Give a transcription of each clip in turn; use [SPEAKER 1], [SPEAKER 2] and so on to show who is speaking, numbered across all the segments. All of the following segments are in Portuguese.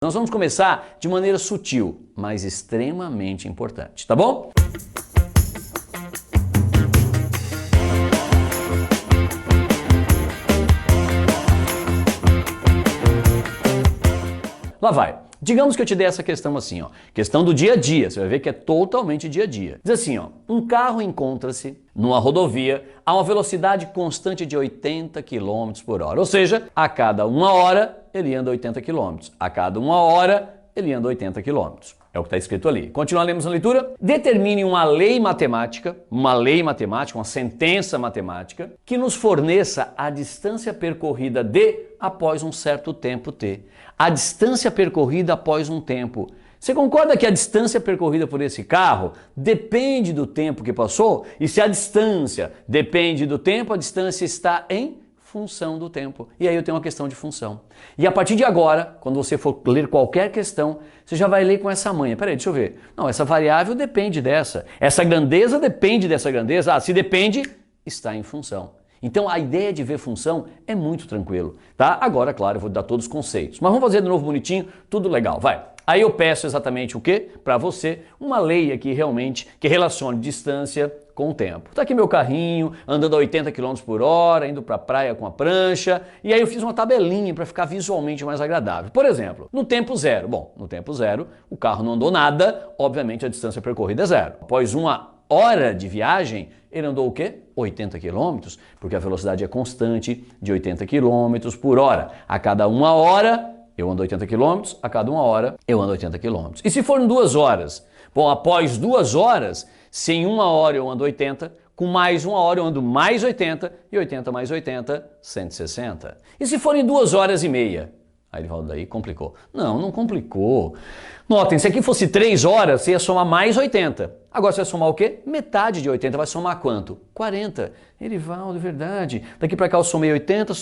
[SPEAKER 1] Nós vamos começar de maneira sutil, mas extremamente importante, tá bom? Lá vai. Digamos que eu te dei essa questão assim, ó, questão do dia a dia, você vai ver que é totalmente dia a dia. Diz assim, ó, um carro encontra-se numa rodovia a uma velocidade constante de 80 km por hora, ou seja, a cada 1 hora ele anda 80 km, a cada 1 hora ele anda 80 km. É o que está escrito ali. Continuaremos na leitura. Determine uma lei matemática, uma sentença matemática, que nos forneça a distância percorrida D após um certo tempo T. A distância percorrida após um tempo. Você concorda que a distância percorrida por esse carro depende do tempo que passou? E se a distância depende do tempo, a distância está em função do tempo. E aí eu tenho uma questão de função. E a partir de agora, quando você for ler qualquer questão, você já vai ler com essa manha. Peraí, deixa eu ver. Não, essa variável depende dessa. Essa grandeza depende dessa grandeza. Ah, se depende, está em função. Então a ideia de ver função é muito tranquilo, tá? Agora, claro, eu vou dar todos os conceitos. Mas vamos fazer de novo bonitinho, tudo legal, vai. Aí eu peço exatamente o quê? Para você, uma lei aqui realmente que relacione distância com o tempo. Tá aqui meu carrinho, andando a 80 km por hora, indo para a praia com a prancha, e aí eu fiz uma tabelinha para ficar visualmente mais agradável. Por exemplo, no tempo zero. Bom, no tempo zero, o carro não andou nada, obviamente a distância percorrida é zero. Após 1 hora de viagem, ele andou o quê? 80 km, porque a velocidade é constante de 80 km por hora. A cada 1 hora, eu ando 80 km, a cada 1 hora, eu ando 80 km. E se for em 2 horas? Bom, após 2 horas, se em 1 hora eu ando 80, com mais 1 hora eu ando mais 80, e 80 mais 80, 160. E se for em 2 horas e meia? Aí ele fala, daí complicou. Não, não complicou. Notem, se aqui fosse 3 horas, você ia somar mais 80. Agora você vai somar o quê? Metade de 80, vai somar quanto? 40. Erivaldo, verdade. Daqui para cá eu somei 80,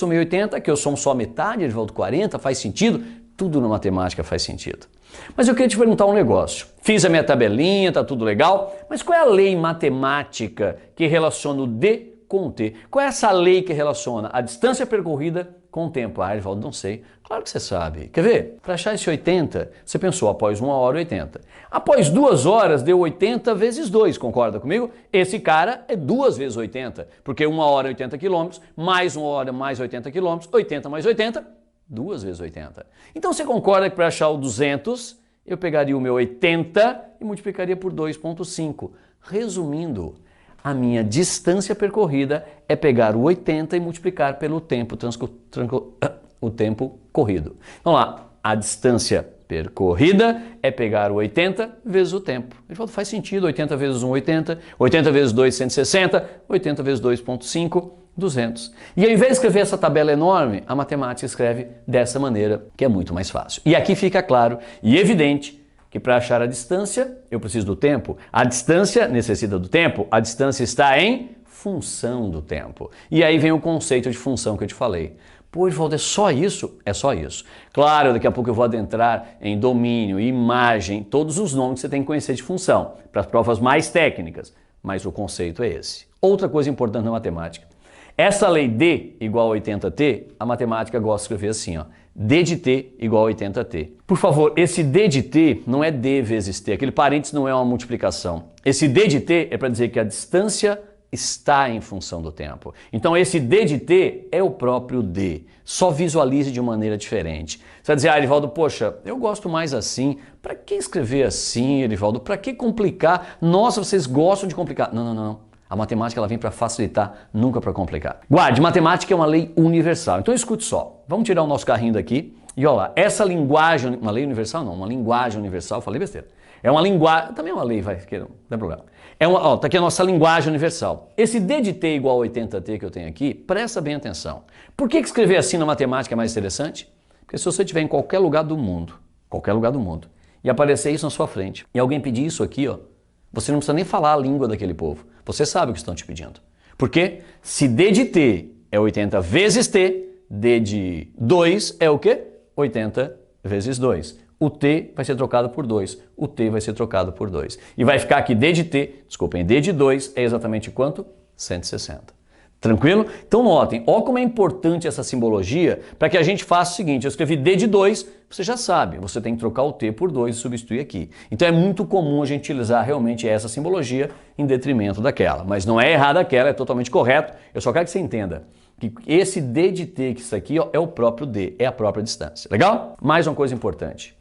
[SPEAKER 1] aqui eu somo só metade, Erivaldo, 40, faz sentido? Tudo na matemática faz sentido. Mas eu queria te perguntar um negócio. Fiz a minha tabelinha, tá tudo legal, mas qual é a lei matemática que relaciona o D com o T? Qual é essa lei que relaciona a distância percorrida com o tempo? Ah, Erivaldo, não sei. Claro que você sabe. Quer ver? Para achar esse 80, você pensou após 1 hora 80. Após 2 horas deu 80 vezes 2, concorda comigo? Esse cara é 2 vezes 80, porque 1 hora é 80 km, mais 1 hora mais 80 km, 80 mais 80, 2 vezes 80. Então você concorda que para achar o 200, eu pegaria o meu 80 e multiplicaria por 2,5. Resumindo, a minha distância percorrida é pegar o 80 e multiplicar pelo tempo, o tempo corrido. Vamos lá, a distância percorrida é pegar o 80 vezes o tempo. Ele falou, faz sentido, 80 vezes 1, 80, 80 vezes 2, 160, 80 vezes 2,5, 200. E ao invés de escrever essa tabela enorme, a matemática escreve dessa maneira, que é muito mais fácil. E aqui fica claro e evidente que para achar a distância, eu preciso do tempo. A distância necessita do tempo, a distância está em função do tempo. E aí vem o conceito de função que eu te falei. Pô, Erivaldo, é só isso? É só isso. Claro, daqui a pouco eu vou adentrar em domínio, imagem, todos os nomes que você tem que conhecer de função, para as provas mais técnicas, mas o conceito é esse. Outra coisa importante na matemática. Essa lei D igual a 80t, a matemática gosta de escrever assim, ó. D de t igual a 80t. Por favor, esse D de t não é D vezes t, aquele parênteses não é uma multiplicação. Esse D de t é para dizer que a distância está em função do tempo. Então esse D de t é o próprio D, só visualize de maneira diferente. Você vai dizer, ah, Erivaldo, poxa, eu gosto mais assim, para que escrever assim, Erivaldo? Para que complicar? Nossa, vocês gostam de complicar. Não, não, não. A matemática ela vem para facilitar, nunca para complicar. Guarde, matemática é uma lei universal. Então escute só, vamos tirar o nosso carrinho daqui e olha lá, essa linguagem, uma lei universal não, uma linguagem universal, falei besteira. É uma linguagem, também é uma lei, vai, não tem problema. Tá aqui a nossa linguagem universal. Esse D de t igual a 80t que eu tenho aqui, presta bem atenção. Por que escrever assim na matemática é mais interessante? Porque se você estiver em qualquer lugar do mundo, e aparecer isso na sua frente, e alguém pedir isso aqui, ó, você não precisa nem falar a língua daquele povo. Você sabe o que estão te pedindo. Porque se D de t é 80 vezes t, D de 2 é o quê? 80 vezes 2. O t vai ser trocado por 2. O t vai ser trocado por 2. E vai ficar aqui D de t, desculpem, D de 2 é exatamente quanto? 160. Tranquilo? Então notem, ó como é importante essa simbologia para que a gente faça o seguinte, eu escrevi D de 2, você já sabe, você tem que trocar o T por 2 e substituir aqui. Então é muito comum a gente utilizar realmente essa simbologia em detrimento daquela, mas não é errado aquela, é totalmente correto, eu só quero que você entenda que esse D de T, que isso aqui ó, é o próprio D, é a própria distância, legal? Mais uma coisa importante,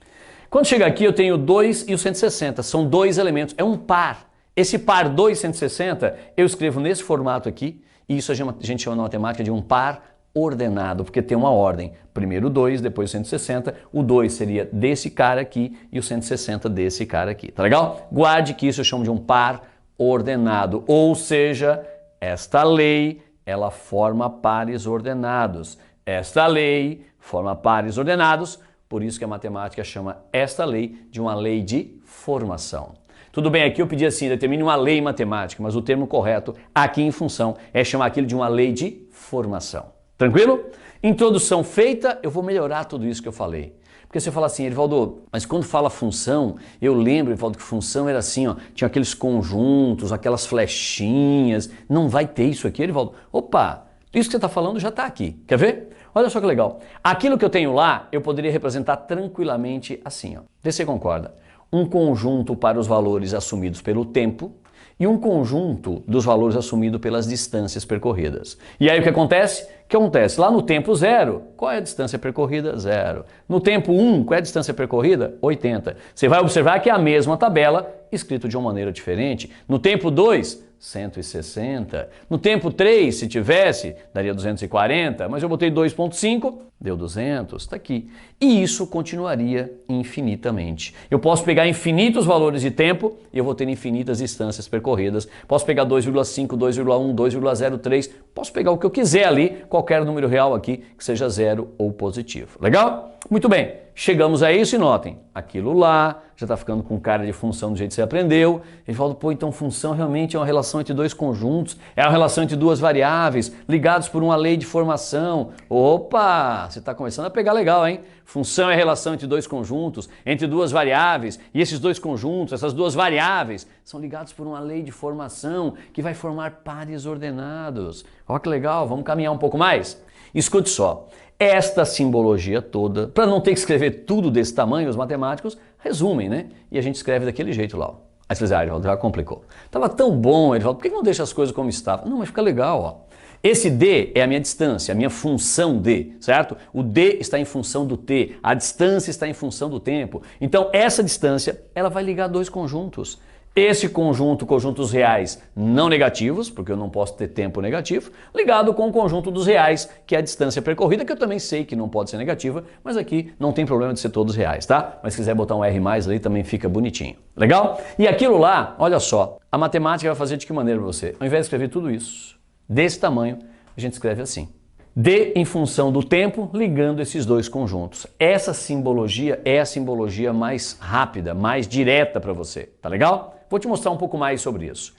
[SPEAKER 1] quando chega aqui eu tenho 2 e o 160, são dois elementos, é um par. Esse par 2 e 160 eu escrevo nesse formato aqui, e isso a gente chama na matemática de um par ordenado, porque tem uma ordem. Primeiro o 2, depois o 160. O 2 seria desse cara aqui e o 160 desse cara aqui. Tá legal? Guarde que isso eu chamo de um par ordenado. Ou seja, esta lei, ela forma pares ordenados. Esta lei forma pares ordenados, por isso que a matemática chama esta lei de uma lei de formação. Tudo bem, aqui eu pedi assim, determine uma lei matemática, mas o termo correto aqui em função é chamar aquilo de uma lei de formação. Tranquilo? Introdução feita, eu vou melhorar tudo isso que eu falei. Porque você fala assim, Erivaldo, mas quando fala função, eu lembro, Erivaldo, que função era assim, ó, tinha aqueles conjuntos, aquelas flechinhas, não vai ter isso aqui, Erivaldo? Opa, isso que você está falando já está aqui, quer ver? Olha só que legal, aquilo que eu tenho lá, eu poderia representar tranquilamente assim, ó. Vê se você concorda. Um conjunto para os valores assumidos pelo tempo e um conjunto dos valores assumidos pelas distâncias percorridas. E aí o que acontece? O que acontece? Lá no tempo 0, qual é a distância percorrida? 0. No tempo 1, qual é a distância percorrida? 80. Você vai observar que é a mesma tabela, escrito de uma maneira diferente. No tempo 2, 160. No tempo 3, se tivesse, daria 240, mas eu botei 2.5, deu 200, está aqui. E isso continuaria infinitamente. Eu posso pegar infinitos valores de tempo e eu vou ter infinitas distâncias percorridas. Posso pegar 2,5, 2,1, 2,03, posso pegar o que eu quiser ali, qualquer número real aqui que seja zero ou positivo. Legal? Muito bem, chegamos a isso e notem, aquilo lá já está ficando com cara de função do jeito que você aprendeu. Ele fala, pô, então função realmente é uma relação entre dois conjuntos, é uma relação entre duas variáveis, ligados por uma lei de formação. Opa, você está começando a pegar legal, hein? Função é a relação entre dois conjuntos, entre duas variáveis, e esses dois conjuntos, essas duas variáveis, são ligados por uma lei de formação que vai formar pares ordenados. Olha que legal, vamos caminhar um pouco mais? Escute só. Esta simbologia toda, para não ter que escrever tudo desse tamanho, os matemáticos resumem, né? E a gente escreve daquele jeito lá. Ó. Aí você diz, Erivaldo, já complicou. Tava tão bom, Erivaldo, por que não deixa as coisas como estavam? Não, mas fica legal, ó. Esse D é a minha distância, a minha função D, certo? O D está em função do T, a distância está em função do tempo. Então, essa distância, ela vai ligar dois conjuntos. Esse conjunto, conjuntos reais não negativos, porque eu não posso ter tempo negativo, ligado com o conjunto dos reais, que é a distância percorrida, que eu também sei que não pode ser negativa, mas aqui não tem problema de ser todos reais, tá? Mas se quiser botar um R mais ali, também fica bonitinho. Legal? E aquilo lá, olha só, a matemática vai fazer de que maneira para você? Ao invés de escrever tudo isso, desse tamanho, a gente escreve assim. D em função do tempo, ligando esses dois conjuntos. Essa simbologia é a simbologia mais rápida, mais direta para você, tá legal? Vou te mostrar um pouco mais sobre isso.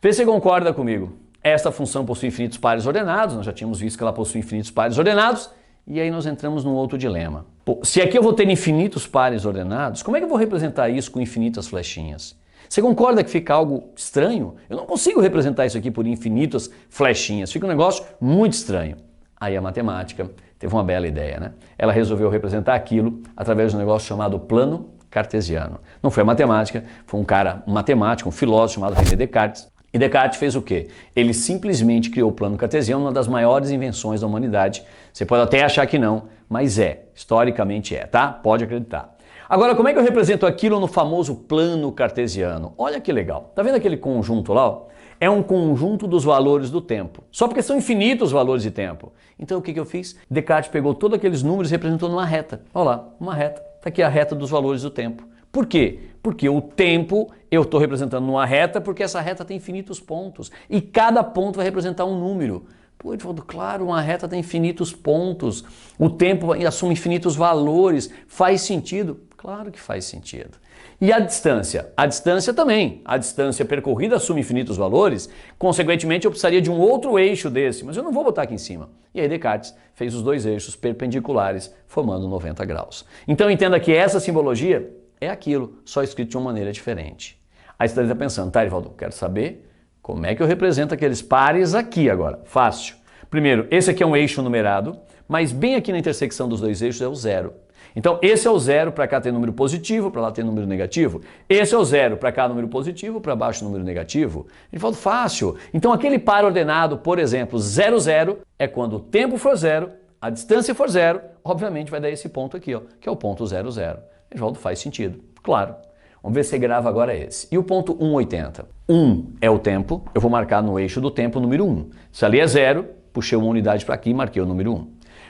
[SPEAKER 1] Vê se você concorda comigo. Esta função possui infinitos pares ordenados, nós já tínhamos visto que ela possui infinitos pares ordenados, e aí nós entramos num outro dilema. Pô, se aqui eu vou ter infinitos pares ordenados, como é que eu vou representar isso com infinitas flechinhas? Você concorda que fica algo estranho? Eu não consigo representar isso aqui por infinitas flechinhas, fica um negócio muito estranho. Aí a matemática teve uma bela ideia, né? Ela resolveu representar aquilo através de um negócio chamado plano cartesiano. Não foi a matemática, foi um cara, um matemático, um filósofo chamado René Descartes. E Descartes fez o quê? Ele simplesmente criou o plano cartesiano, uma das maiores invenções da humanidade. Você pode até achar que não, mas é, historicamente é, tá? Pode acreditar. Agora, como é que eu represento aquilo no famoso plano cartesiano? Olha que legal. Tá vendo aquele conjunto lá? Ó? É um conjunto dos valores do tempo. Só porque são infinitos os valores de tempo. Então o que eu fiz? Descartes pegou todos aqueles números e representou numa reta. Olha lá, uma reta. Está aqui a reta dos valores do tempo. Por quê? Porque o tempo eu estou representando numa reta porque essa reta tem infinitos pontos. E cada ponto vai representar um número. Pô, ele falou, claro, uma reta tem infinitos pontos. O tempo assume infinitos valores. Faz sentido? Claro que faz sentido. E a distância? A distância também. A distância percorrida assume infinitos valores, consequentemente eu precisaria de um outro eixo desse, mas eu não vou botar aqui em cima. E aí Descartes fez os dois eixos perpendiculares, formando 90 graus. Então entenda que essa simbologia é aquilo, só escrito de uma maneira diferente. Aí você está pensando, tá, Erivaldo, quero saber Como é que eu represento aqueles pares aqui agora? Fácil. Primeiro, esse aqui é um eixo numerado, mas bem aqui na intersecção dos dois eixos é o zero. Então, esse é o zero, para cá tem número positivo, para lá tem número negativo. Esse é o zero, para cá número positivo, para baixo número negativo. Ele fala fácil. Então, aquele par ordenado, por exemplo, 0, 0, é quando o tempo for zero, a distância for zero, obviamente vai dar esse ponto aqui, ó, que é o ponto 0, 0. Edivaldo, faz sentido. Claro. Vamos ver se você grava agora esse. E o ponto 1,80? 1 é o tempo, eu vou marcar no eixo do tempo o número 1. Se ali é 0, puxei uma unidade para aqui e marquei o número 1.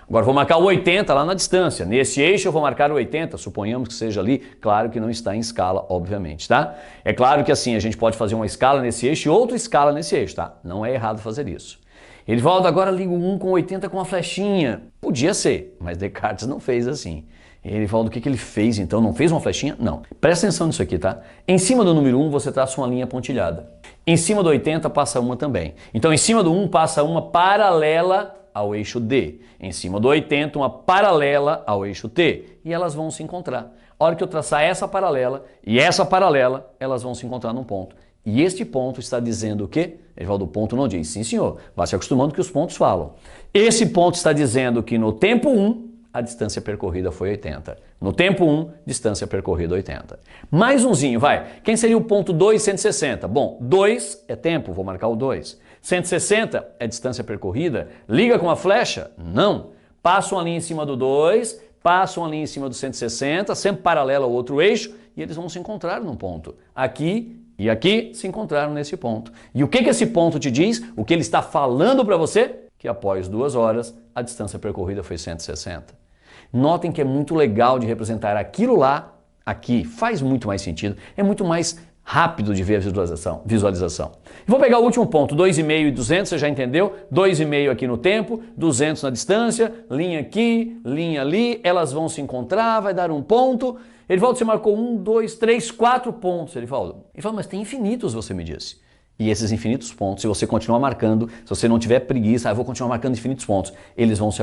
[SPEAKER 1] Agora vou marcar o 80 lá na distância. Nesse eixo eu vou marcar o 80, suponhamos que seja ali, claro que não está em escala, obviamente, tá? É claro que assim, a gente pode fazer uma escala nesse eixo e outra escala nesse eixo, tá? Não é errado fazer isso. Edivaldo, agora liga o 1 com 80 com a flechinha. Podia ser, mas Descartes não fez assim. Edivaldo, o que ele fez então? Não fez uma flechinha? Não. Presta atenção nisso aqui, tá? Em cima do número 1 você traça uma linha pontilhada. Em cima do 80 passa uma também. Então em cima do 1 passa uma paralela ao eixo D. Em cima do 80, uma paralela ao eixo T. E elas vão se encontrar. A hora que eu traçar essa paralela e essa paralela, elas vão se encontrar num ponto. E este ponto está dizendo o quê? Edivaldo, o ponto não diz. Sim, senhor. Vá se acostumando que os pontos falam. Esse ponto está dizendo que no tempo 1, a distância percorrida foi 80. No tempo 1, distância percorrida 80. Mais umzinho, vai. Quem seria o ponto 2, 160? Bom, 2 é tempo, vou marcar o 2. 160 é distância percorrida. Liga com a flecha? Não. Passa uma linha em cima do 2, passa uma linha em cima do 160, sempre paralela ao outro eixo, e eles vão se encontrar num ponto. Aqui e aqui se encontraram nesse ponto. E o que esse ponto te diz? O que ele está falando para você? Que após 2 horas, a distância percorrida foi 160. Notem que é muito legal de representar aquilo lá, aqui. Faz muito mais sentido. É muito mais rápido de ver a visualização. Vou pegar o último ponto, 2,5 e 200, você já entendeu? 2,5 aqui no tempo, 200 na distância, linha aqui, linha ali, elas vão se encontrar, vai dar um ponto. Edivaldo, você marcou 1, 2, 3, 4 pontos, Edivaldo. Ele falou, mas tem infinitos, você me disse. E esses infinitos pontos, se você continuar marcando, se você não tiver preguiça, eu vou continuar marcando infinitos pontos, eles vão se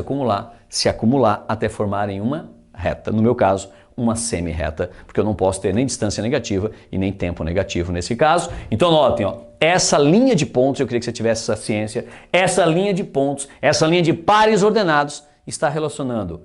[SPEAKER 1] acumular até formarem uma reta. No meu caso, uma semi-reta, porque eu não posso ter nem distância negativa e nem tempo negativo nesse caso. Então notem, ó, essa linha de pontos, eu queria que você tivesse essa ciência, essa linha de pontos, essa linha de pares ordenados está relacionando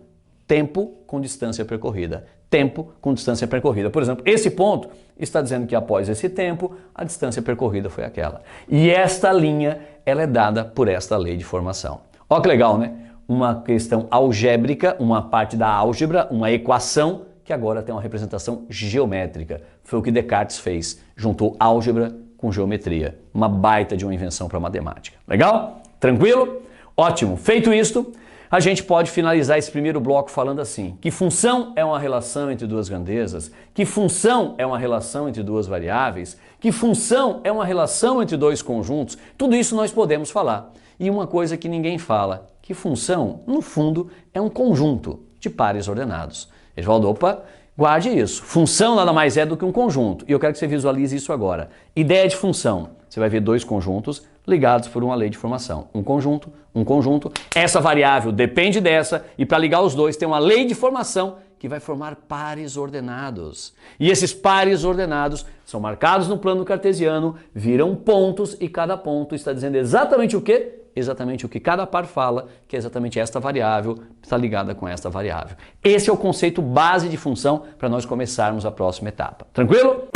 [SPEAKER 1] tempo com distância percorrida. Tempo com distância percorrida. Por exemplo, esse ponto está dizendo que após esse tempo, a distância percorrida foi aquela. E esta linha, ela é dada por esta lei de formação. Olha que legal, né? Uma questão algébrica, uma parte da álgebra, uma equação que agora tem uma representação geométrica. Foi o que Descartes fez. Juntou álgebra com geometria. Uma baita de uma invenção para matemática. Legal? Tranquilo? Ótimo. Feito isto, a gente pode finalizar esse primeiro bloco falando assim, que função é uma relação entre duas grandezas, que função é uma relação entre duas variáveis, que função é uma relação entre dois conjuntos, tudo isso nós podemos falar. E uma coisa que ninguém fala, que função, no fundo, é um conjunto de pares ordenados. Edivaldo, opa, guarde isso. Função nada mais é do que um conjunto, e eu quero que você visualize isso agora. Ideia de função, você vai ver dois conjuntos ligados por uma lei de formação. Um conjunto, essa variável depende dessa, e para ligar os dois tem uma lei de formação que vai formar pares ordenados. E esses pares ordenados são marcados no plano cartesiano, viram pontos, e cada ponto está dizendo exatamente o quê? Exatamente o que cada par fala, que é exatamente esta variável está ligada com esta variável. Esse é o conceito base de função para nós começarmos a próxima etapa. Tranquilo?